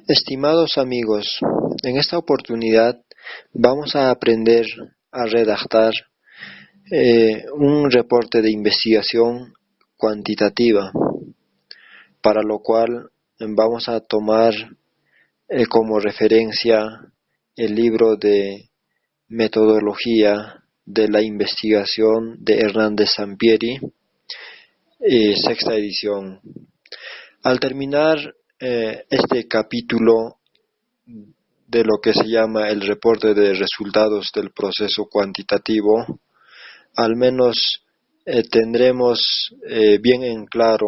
Estimados amigos, en esta oportunidad vamos a aprender a redactar un reporte de investigación cuantitativa, para lo cual vamos a tomar como referencia el libro de Metodología de la Investigación de Hernández Sampieri, sexta edición. Al terminar este capítulo de lo que se llama el reporte de resultados del proceso cuantitativo, al menos tendremos bien en claro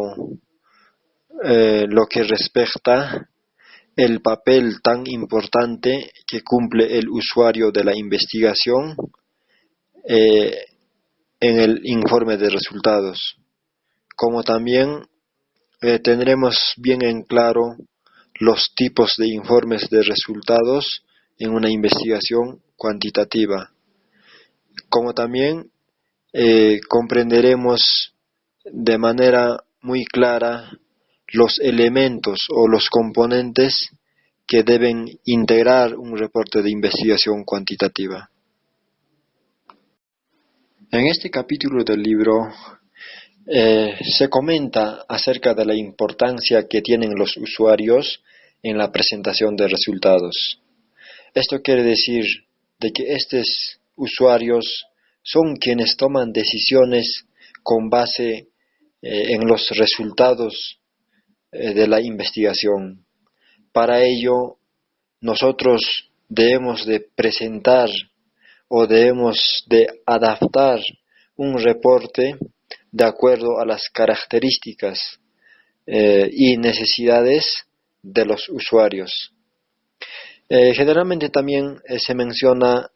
lo que respecta el papel tan importante que cumple el usuario de la investigación en el informe de resultados, como también tendremos bien en claro los tipos de informes de resultados en una investigación cuantitativa, como también comprenderemos de manera muy clara los elementos o los componentes que deben integrar un reporte de investigación cuantitativa. En este capítulo del libro se comenta acerca de la importancia que tienen los usuarios en la presentación de resultados. Esto quiere decir de que estos usuarios son quienes toman decisiones con base en los resultados de la investigación. Para ello, nosotros debemos de presentar o debemos de adaptar un reporte de acuerdo a las características y necesidades de los usuarios. Generalmente también se menciona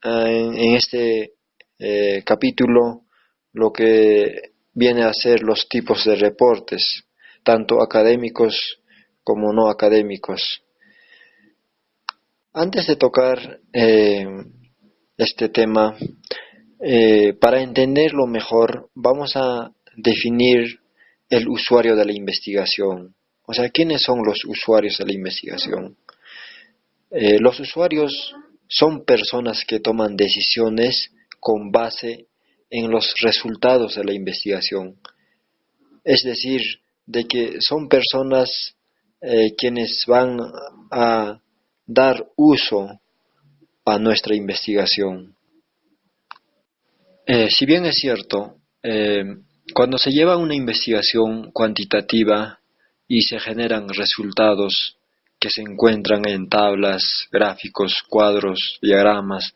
en este capítulo lo que viene a ser los tipos de reportes, tanto académicos como no académicos. Antes de tocar este tema, para entenderlo mejor, vamos a definir el usuario de la investigación. O sea, ¿quiénes son los usuarios de la investigación? Los usuarios son personas que toman decisiones con base en los resultados de la investigación. Es decir, de que son personas quienes van a dar uso a nuestra investigación. Si bien es cierto, cuando se lleva una investigación cuantitativa y se generan resultados que se encuentran en tablas, gráficos, cuadros, diagramas,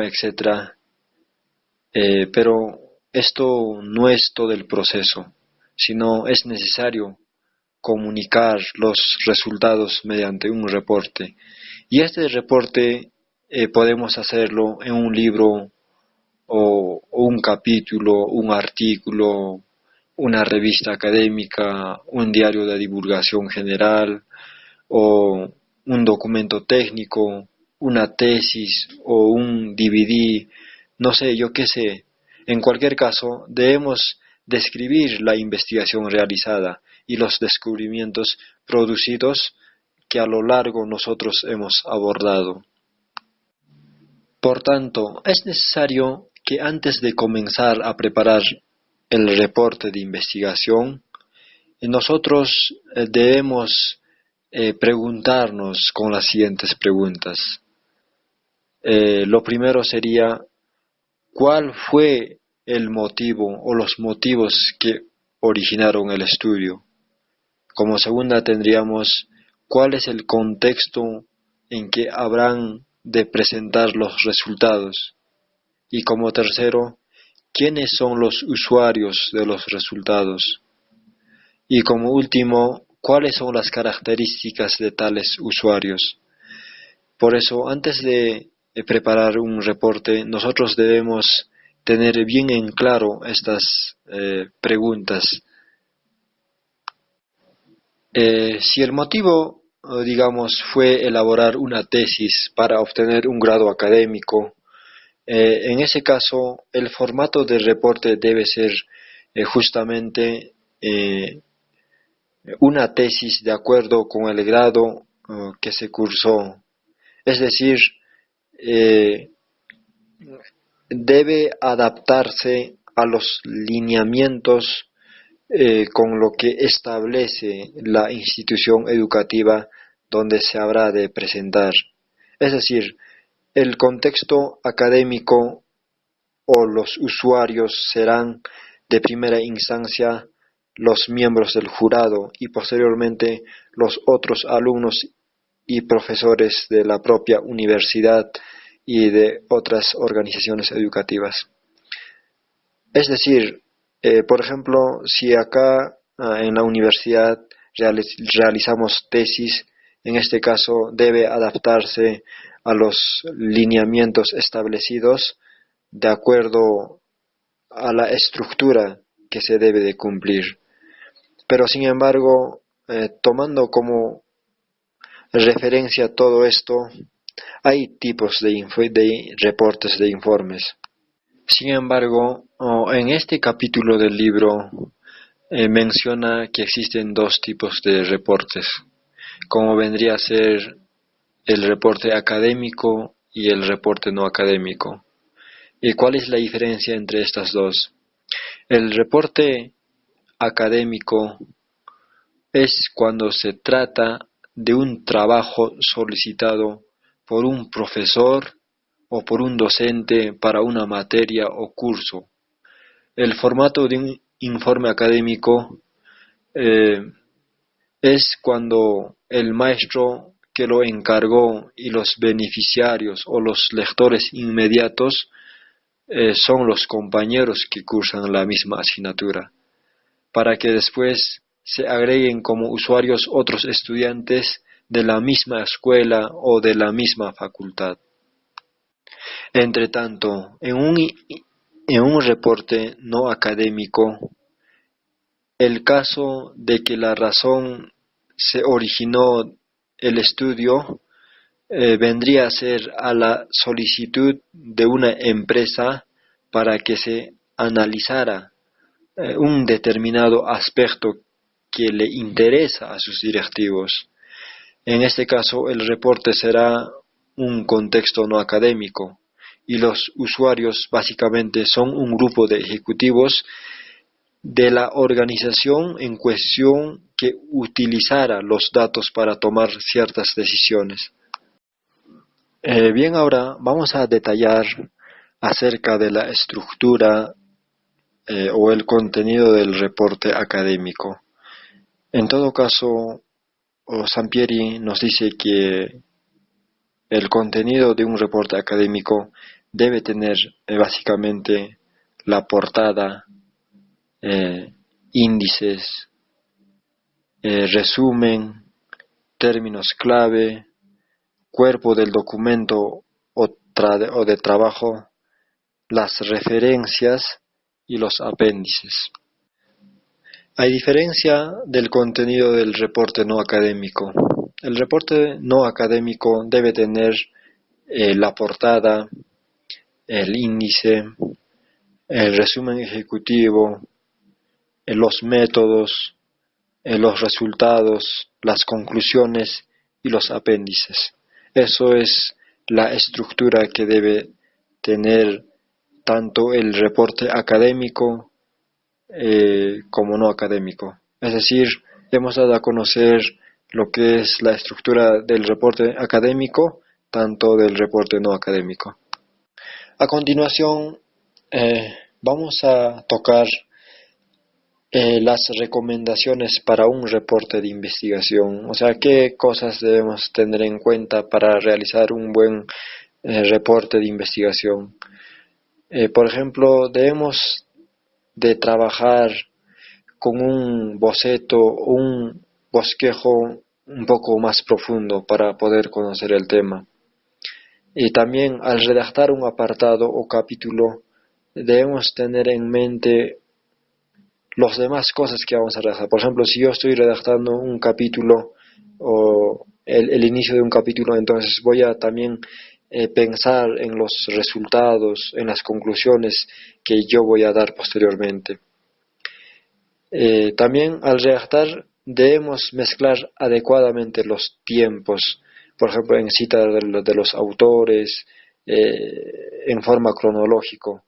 etc. Pero esto no es todo el proceso, sino es necesario comunicar los resultados mediante un reporte. Y este reporte podemos hacerlo en un libro o un capítulo, un artículo, una revista académica, un diario de divulgación general, o un documento técnico, una tesis o un DVD, no sé, yo qué sé. En cualquier caso, debemos describir la investigación realizada y los descubrimientos producidos que a lo largo nosotros hemos abordado. Por tanto, es necesario que antes de comenzar a preparar el reporte de investigación, nosotros debemos preguntarnos con las siguientes preguntas. Lo primero sería, ¿cuál fue el motivo o los motivos que originaron el estudio? Como segunda tendríamos, ¿cuál es el contexto en que habrán de presentar los resultados? Y como tercero, ¿quiénes son los usuarios de los resultados? Y como último, ¿cuáles son las características de tales usuarios? Por eso, antes de preparar un reporte, nosotros debemos tener bien en claro estas preguntas. Si el motivo, digamos, fue elaborar una tesis para obtener un grado académico, en ese caso, el formato del reporte debe ser justamente una tesis de acuerdo con el grado que se cursó. Es decir, eh, debe adaptarse a los lineamientos con lo que establece la institución educativa donde se habrá de presentar. Es decir, el contexto académico o los usuarios serán de primera instancia los miembros del jurado y posteriormente los otros alumnos y profesores de la propia universidad y de otras organizaciones educativas. Es decir, por ejemplo, si acá en la universidad realizamos tesis, en este caso debe adaptarse a los lineamientos establecidos de acuerdo a la estructura que se debe de cumplir. Pero sin embargo, tomando como referencia todo esto, hay tipos de reportes de informes. Sin embargo, en este capítulo del libro menciona que existen dos tipos de reportes, como vendría a ser el reporte académico y el reporte no académico. ¿Y cuál es la diferencia entre estas dos? El reporte académico es cuando se trata de un trabajo solicitado por un profesor o por un docente para una materia o curso. El formato de un informe académico es cuando el maestro que lo encargó y los beneficiarios o los lectores inmediatos son los compañeros que cursan la misma asignatura, para que después se agreguen como usuarios otros estudiantes de la misma escuela o de la misma facultad. Entre tanto, en un reporte no académico, el caso de que la razón se originó el estudio vendría a ser a la solicitud de una empresa para que se analizara un determinado aspecto que le interesa a sus directivos. En este caso, el reporte será un contexto no académico y los usuarios básicamente son un grupo de ejecutivos de la organización en cuestión que utilizara los datos para tomar ciertas decisiones. Bien, ahora vamos a detallar acerca de la estructura o el contenido del reporte académico. En todo caso, Sampieri nos dice que el contenido de un reporte académico debe tener básicamente la portada, índices, resumen, términos clave, cuerpo del documento o de trabajo, las referencias y los apéndices. A diferencia del contenido del reporte no académico, el reporte no académico debe tener la portada, el índice, el resumen ejecutivo, los métodos, los resultados, las conclusiones y los apéndices. Eso es la estructura que debe tener tanto el reporte académico como no académico. Es decir, hemos dado a conocer lo que es la estructura del reporte académico, tanto del reporte no académico. A continuación, vamos a tocar las recomendaciones para un reporte de investigación, o sea, qué cosas debemos tener en cuenta para realizar un buen reporte de investigación. Por ejemplo, debemos de trabajar con un boceto o un bosquejo un poco más profundo para poder conocer el tema. Y también al redactar un apartado o capítulo debemos tener en mente las demás cosas que vamos a redactar. Por ejemplo, si yo estoy redactando un capítulo o el inicio de un capítulo, entonces voy a también pensar en los resultados, en las conclusiones que yo voy a dar posteriormente. También al redactar debemos mezclar adecuadamente los tiempos, por ejemplo, en cita de los autores, en forma cronológica.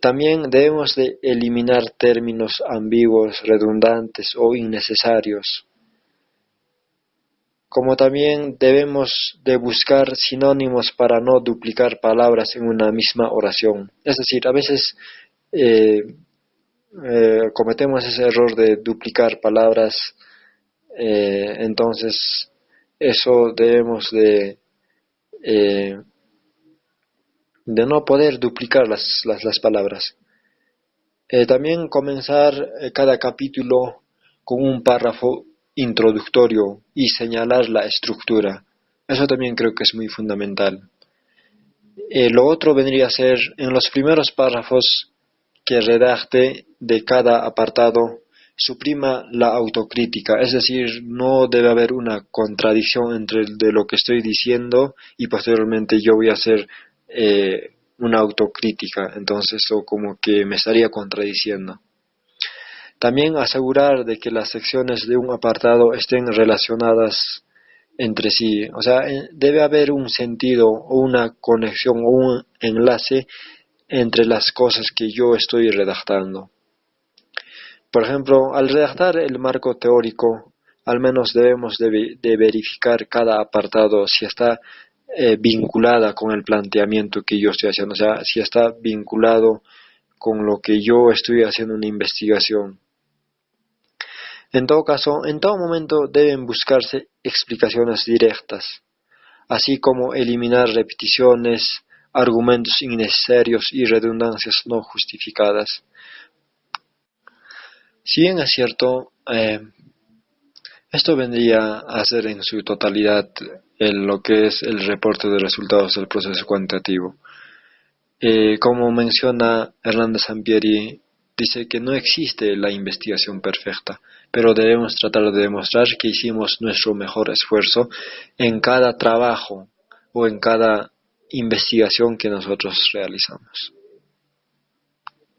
También debemos de eliminar términos ambiguos, redundantes o innecesarios, como también debemos de buscar sinónimos para no duplicar palabras en una misma oración. Es decir, a veces eh, cometemos ese error de duplicar palabras, entonces eso debemos eh, de no poder duplicar las palabras. También comenzar cada capítulo con un párrafo introductorio y señalar la estructura. Eso también creo que es muy fundamental. Lo otro vendría a ser en los primeros párrafos que redacte de cada apartado, suprima la autocrítica, es decir, no debe haber una contradicción entre de lo que estoy diciendo y posteriormente yo voy a hacer una autocrítica, entonces o como que me estaría contradiciendo. También asegurar de que las secciones de un apartado estén relacionadas entre sí, o sea, debe haber un sentido o una conexión o un enlace entre las cosas que yo estoy redactando. Por ejemplo, al redactar el marco teórico, al menos debemos de verificar cada apartado si está vinculada con el planteamiento que yo estoy haciendo, o sea, si está vinculado con lo que yo estoy haciendo una investigación. En todo caso, en todo momento deben buscarse explicaciones directas, así como eliminar repeticiones, argumentos innecesarios y redundancias no justificadas. Si bien es cierto, esto vendría a ser en su totalidad lo que es el reporte de resultados del proceso cuantitativo. Como menciona Hernando Sampieri, dice que no existe la investigación perfecta, pero debemos tratar de demostrar que hicimos nuestro mejor esfuerzo en cada trabajo o en cada investigación que nosotros realizamos.